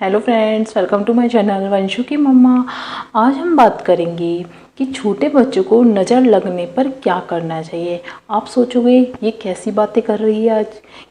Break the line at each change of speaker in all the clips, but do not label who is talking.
Hello friends, welcome to my channel Vanshu की मम्मा। आज हम बात करेंगे कि छोटे बच्चों को नज़र लगने पर क्या करना चाहिए। आप सोचोगे ये कैसी बातें कर रही है आज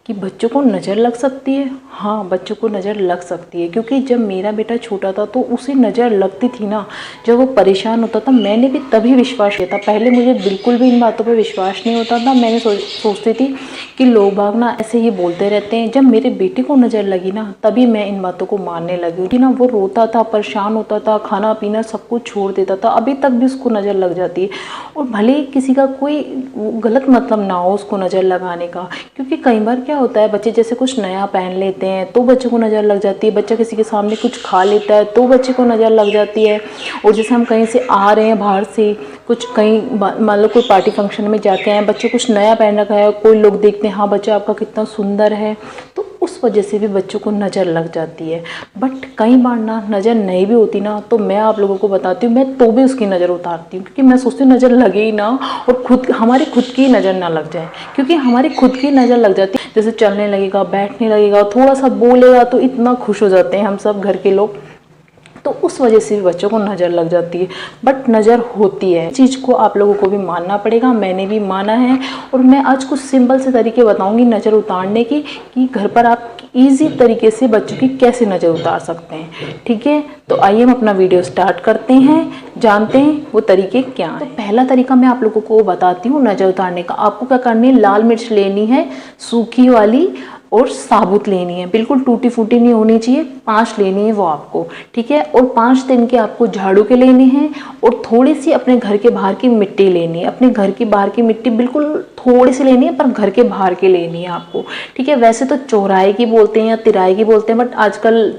कि बच्चों को नज़र लग सकती है। हाँ, बच्चों को नज़र लग सकती है, क्योंकि जब मेरा बेटा छोटा था तो उसे नज़र लगती थी ना। जब वो परेशान होता था मैंने भी तभी विश्वास किया था। पहले मुझे बिल्कुल भी इन बातों पर विश्वास नहीं होता था। मैंने सोचती थी कि लोग बाग ना ऐसे ही बोलते रहते हैं। जब मेरे बेटे को नज़र लगी ना तभी मैं इन बातों को मानने लगी कि ना वो रोता था, परेशान होता था, खाना पीना सब कुछ छोड़ देता था। अभी तक भी उसको नज़र लग जाती है, और भले ही किसी का कोई गलत मतलब ना हो उसको नज़र लगाने का। क्योंकि कई बार क्या होता है, बच्चे जैसे कुछ नया पहन लेते हैं तो बच्चे को नज़र लग जाती है। बच्चा किसी के सामने कुछ खा लेता है तो बच्चे को नज़र लग जाती है। और जैसे हम कहीं से आ रहे हैं बाहर से, कुछ कहीं मान लो कोई पार्टी फंक्शन में जाके आए, बच्चे कुछ नया पहन रखा है, कोई लोग देखते हैं हाँ बच्चा आपका कितना सुंदर है, तो उस वजह से भी बच्चों को नज़र लग जाती है। बट कई बार ना नज़र नहीं भी होती ना, तो मैं आप लोगों को बताती हूँ, मैं तो भी उसकी नज़र उतारती हूँ। क्योंकि मैं सोचती हूँ नज़र लगे ही ना, और हमारी खुद की नज़र ना लग जाए। क्योंकि हमारी खुद की नज़र लग जाती है, जैसे चलने लगेगा, बैठने लगेगा, थोड़ा सा बोलेगा तो इतना खुश हो जाते हैं हम सब घर के लोग, तो उस वजह से भी बच्चों को नज़र लग जाती है। बट नज़र होती है, चीज़ को आप लोगों को भी मानना पड़ेगा। मैंने भी माना है, और मैं आज कुछ सिंपल से तरीके बताऊंगी नज़र उतारने की, कि घर पर आप इजी तरीके से बच्चों की कैसे नज़र उतार सकते हैं। ठीक है, तो आइए हम अपना वीडियो स्टार्ट करते हैं, जानते हैं वो तरीके क्या हैं। तो पहला तरीका मैं आप लोगों को बताती हूँ नज़र उतारने का। आपको क्या करनी है, लाल मिर्च लेनी है सूखी वाली, और साबुत लेनी है, बिल्कुल टूटी फूटी नहीं होनी चाहिए। 5 लेनी है वो आपको, ठीक है। और 5 दिन के आपको झाड़ू के लेने हैं, और थोड़ी सी अपने घर के बाहर की मिट्टी लेनी है। अपने घर की बाहर की मिट्टी बिल्कुल थोड़ी सी लेनी है, पर घर के बाहर की लेनी है आपको, ठीक है। वैसे तो चौराहे की बोलते हैं या तिराई की बोलते हैं, बट आजकल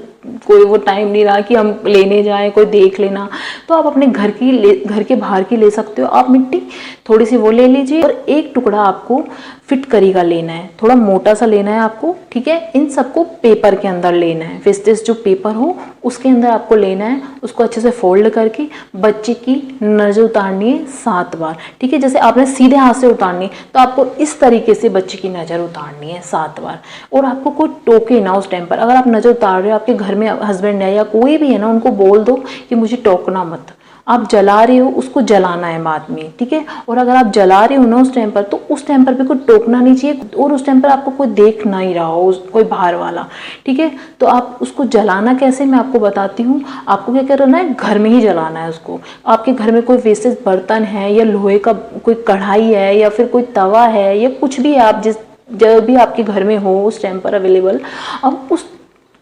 कोई वो टाइम नहीं रहा कि हम लेने जाएं, कोई देख लेना। तो आप अपने घर के बाहर की ले सकते हो आप मिट्टी, थोड़ी सी वो ले लीजिए। और एक टुकड़ा आपको फिटकरी का लेना है, थोड़ा मोटा सा लेना है आपको, ठीक है। इन सबको पेपर के अंदर लेना है, वेस्टेज जो पेपर हो उसके अंदर आपको लेना है। उसको अच्छे से फोल्ड करके बच्चे की नज़र उतारनी है 7 बार, ठीक है। जैसे आपने सीधे हाथ से उतारनी है तो आपको इस तरीके से बच्चे की नज़र उतारनी है 7 बार। और आपको कोई टोके ना उस टाइम पर। अगर आप नज़र उतार रहे हो, आपके घर में हस्बैंड है या कोई भी है ना, उनको बोल दो कि मुझे टोकना मत। आप जला रहे हो उसको जलाना है बाद में, ठीक है। और अगर आप जला रहे हो ना उस टाइम पर, तो उस टाइम पर भी कोई टोकना नहीं चाहिए, और उस टाइम पर आपको कोई देख ना ही रहा हो, कोई बाहर वाला, ठीक है। तो आप उसको जलाना कैसे मैं आपको बताती हूँ। आपको क्या करना है, घर में ही जलाना है उसको। आपके घर में कोई वेस्टेज बर्तन है, या लोहे का कोई कढ़ाई है, या फिर कोई तवा है, या कुछ भी आप जब भी आपके घर में हो उस टाइम पर अवेलेबल, अब उस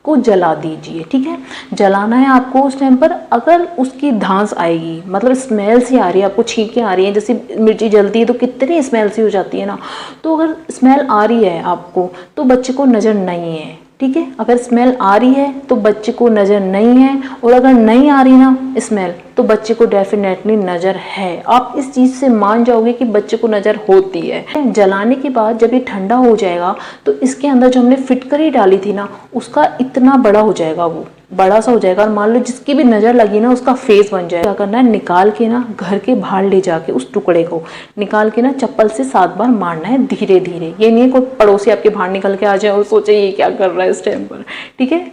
को जला दीजिए, ठीक है। जलाना है आपको उस टाइम पर। अगर उसकी धांस आएगी, मतलब स्मेल सी आ रही है, आपको छींकें आ रही हैं, जैसे मिर्ची जलती है तो कितनी स्मेल सी हो जाती है ना, तो अगर स्मेल आ रही है आपको तो बच्चे को नज़र नहीं है, ठीक है। अगर स्मेल आ रही है तो बच्चे को नज़र नहीं है, और अगर नहीं आ रही ना स्मेल तो बच्चे को डेफिनेटली नज़र है। आप इस चीज़ से मान जाओगे कि बच्चे को नज़र होती है। जलाने के बाद जब ये ठंडा हो जाएगा तो इसके अंदर जो हमने फिटकरी डाली थी ना, उसका इतना बड़ा हो जाएगा, वो बड़ा सा हो जाएगा, और मान लो जिसकी भी नज़र लगी ना उसका फेस बन जाएगा। क्या करना है, निकाल के ना घर के बाहर ले जाके उस टुकड़े को निकाल के ना चप्पल से 7 बार मारना है, धीरे धीरे। ये नहीं है कोई पड़ोसी आपके बाहर निकल के आ जाए और सोचे ये क्या कर रहा है इस टाइम पर, ठीक है।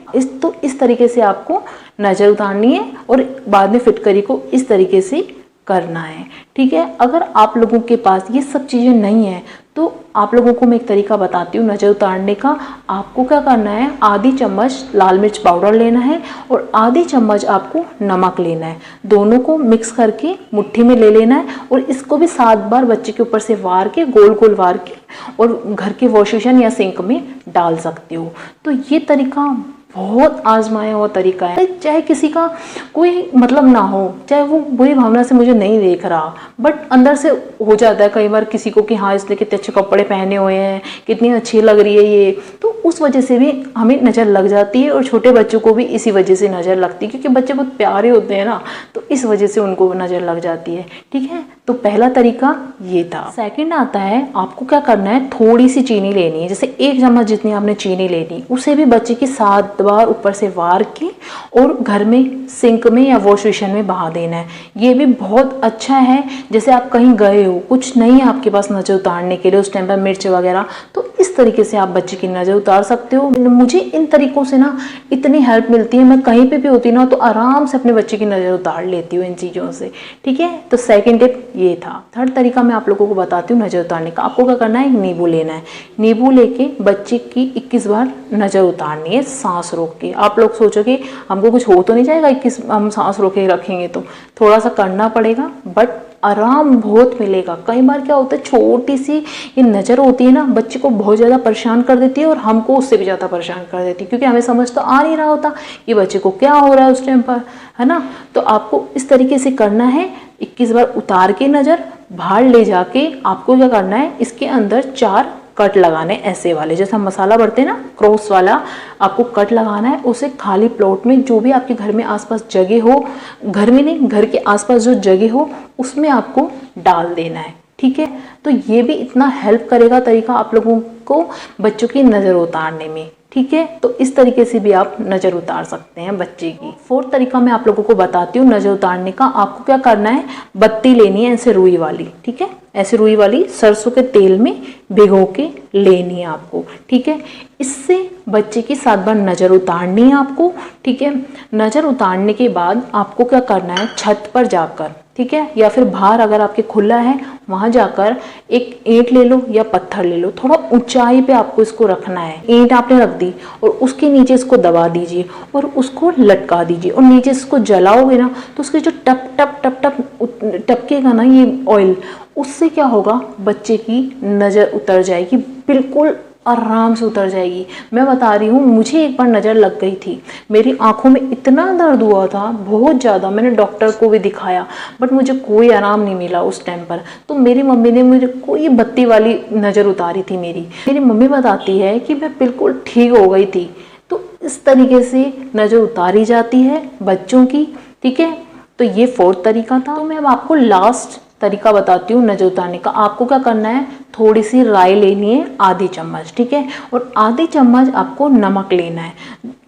इस तरीके से आपको नज़र उतारनी है, और बाद में फिटकरी को इस तरीके से करना है, ठीक है। अगर आप लोगों के पास ये सब चीज़ें नहीं है तो आप लोगों को मैं एक तरीका बताती हूँ नज़र उतारने का। आपको क्या करना है, आधी चम्मच लाल मिर्च पाउडर लेना है, और आधी चम्मच आपको नमक लेना है। दोनों को मिक्स करके मुट्ठी में ले लेना है, और इसको भी 7 बार बच्चे के ऊपर से वार के, गोल गोल वार के, और घर के वॉश बेसिन या सिंक में डाल सकते हो। तो ये तरीका बहुत आजमाया हुआ तरीका है। चाहे किसी का कोई मतलब ना हो, चाहे वो बुरी भावना से मुझे नहीं देख रहा, बट अंदर से हो जाता है कई बार किसी को कि हाँ इसने कितने अच्छे कपड़े पहने हुए हैं, कितनी अच्छी लग रही है ये, तो उस वजह से भी हमें नज़र लग जाती है। और छोटे बच्चों को भी इसी वजह से नज़र लगती है, क्योंकि बच्चे बहुत प्यारे होते हैं ना, तो इस वजह से उनको नज़र लग जाती है, ठीक है। तो पहला तरीका ये था। सेकंड आता है, आपको क्या करना है, थोड़ी सी चीनी लेनी है, जैसे 1 चम्मच जितनी आपने चीनी लेनी, उसे भी बच्चे की 7 बार ऊपर से वार के और घर में सिंक में या वॉश बेसिन में बहा देना है। ये भी बहुत अच्छा है। जैसे आप कहीं गए हो, कुछ नहीं है आपके पास नज़र उतारने के लिए उस टाइम पर, मिर्च वगैरह, तो इस तरीके से आप बच्चे की नज़र उतार सकते हो। मुझे इन तरीक़ों से ना इतनी हेल्प मिलती है, मैं कहीं पे भी होती ना तो आराम से अपने बच्चे की नज़र उतार लेती हूँ इन चीज़ों से। ठीक है, तो सेकंड टिप ये था। थर्ड तरीका मैं आप लोगों को बताती हूँ नज़र उतारने का। आपको क्या करना है, एक नींबू लेना है। नींबू लेके बच्चे की 21 बार नज़र उतारनी है सांस रोक के। आप लोग सोचोगे हमको कुछ हो तो नहीं जाएगा 21 हम सांस रोक के रखेंगे, तो थोड़ा सा करना पड़ेगा, बट आराम बहुत मिलेगा। कई बार क्या होता है, छोटी सी ये नज़र होती है ना, बच्चे को बहुत ज़्यादा परेशान कर देती है और हमको उससे भी ज़्यादा परेशान कर देती है, क्योंकि हमें समझ तो आ नहीं रहा होता कि बच्चे को क्या हो रहा है उस टाइम पर, है ना। तो आपको इस तरीके से करना है, 21 बार उतार के नज़र बाहर ले जाके आपको क्या करना है, इसके अंदर 4 कट लगाने, ऐसे वाले जैसे हम मसाला भरते हैं ना, क्रॉस वाला आपको कट लगाना है। उसे खाली प्लॉट में, जो भी आपके घर में आसपास जगह हो, घर में नहीं, घर के आसपास जो जगह हो उसमें आपको डाल देना है। ठीक है, तो ये भी इतना हेल्प करेगा तरीका आप लोगों को बच्चों की नज़र उतारने में। ठीक है, तो इस तरीके से भी आप नज़र उतार सकते हैं बच्चे की। फोर्थ तरीका मैं आप लोगों को बताती हूँ नज़र उतारने का। आपको क्या करना है, बत्ती लेनी है ऐसे रुई वाली। ठीक है, ऐसे रुई वाली सरसों के तेल में भिगो के लेनी है आपको। ठीक है, इससे बच्चे की 7 बार नज़र उतारनी है आपको। ठीक है, नज़र उतारने के बाद आपको क्या करना है, छत पर जाकर, ठीक है, या फिर बाहर अगर आपके खुला है वहाँ जाकर एक ईंट ले लो या पत्थर ले लो, थोड़ा ऊंचाई पे आपको इसको रखना है। ईंट आपने रख दी और उसके नीचे इसको दबा दीजिए और उसको लटका दीजिए और नीचे इसको जलाओगे ना तो उसके जो टप टप टप टप टपकेगा ना ये ऑयल, उससे क्या होगा, बच्चे की नज़र उतर जाएगी, बिल्कुल आराम से उतर जाएगी। मैं बता रही हूँ, मुझे एक बार नज़र लग गई थी, मेरी आंखों में इतना दर्द हुआ था बहुत ज़्यादा, मैंने डॉक्टर को भी दिखाया बट मुझे कोई आराम नहीं मिला उस टाइम पर। तो मेरी मम्मी ने मुझे कोई बत्ती वाली नज़र उतारी थी। मेरी मम्मी बताती है कि मैं बिल्कुल ठीक हो गई थी। तो इस तरीके से नज़र उतारी जाती है बच्चों की। ठीक है, तो ये फोर्थ तरीका था। तो मैं अब आपको लास्ट तरीका बताती हूँ नज़र उतारने का। आपको क्या करना है, थोड़ी सी राई लेनी है, आधी चम्मच, ठीक है, और आधी चम्मच आपको नमक लेना है।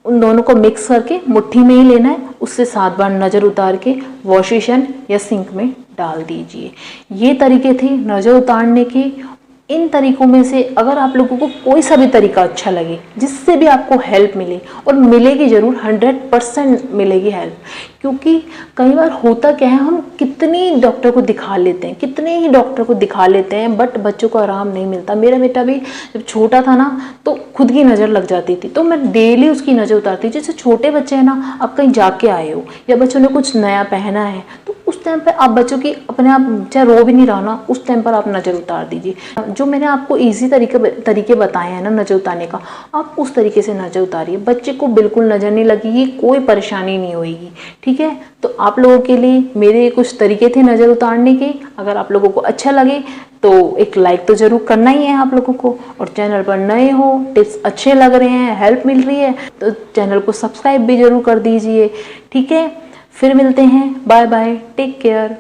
उन दोनों को मिक्स करके मुट्ठी में ही लेना है। उससे 7 बार नज़र उतार के वॉश बेसिन या सिंक में डाल दीजिए। ये तरीके थे नज़र उतारने के। इन तरीकों में से अगर आप लोगों को कोई सा भी तरीका अच्छा लगे, जिससे भी आपको हेल्प मिले, और मिलेगी ज़रूर, 100% मिलेगी हेल्प, क्योंकि कई बार होता क्या है, हम कितनी डॉक्टर को दिखा लेते हैं, कितने ही डॉक्टर को दिखा लेते हैं, बट बच्चों को आराम नहीं मिलता। मेरा बेटा भी जब छोटा था ना तो खुद की नज़र लग जाती थी, तो मैं डेली उसकी नज़र उतारती। जैसे छोटे बच्चे हैं ना, आप कहीं जाके आए हो या बच्चों ने कुछ नया पहना है, तो उस टाइम पर आप बच्चों की अपने आप चाहे रो भी नहीं रहा ना, उस टाइम पर आप नज़र उतार दीजिए। जो मैंने आपको इजी तरीके बताए हैं ना नज़र उतारने का, आप उस तरीके से नज़र उतारिए, बच्चे को बिल्कुल नज़र नहीं लगेगी, कोई परेशानी नहीं होगी। ठीक है, तो आप लोगों के लिए मेरे कुछ तरीके थे नज़र उतारने के। अगर आप लोगों को अच्छा लगे तो एक लाइक तो ज़रूर करना ही है आप लोगों को, और चैनल पर नए हो, टिप्स अच्छे लग रहे हैं, हेल्प मिल रही है, तो चैनल को सब्सक्राइब भी ज़रूर कर दीजिए। ठीक है, फिर मिलते हैं, बाय बाय, टेक केयर।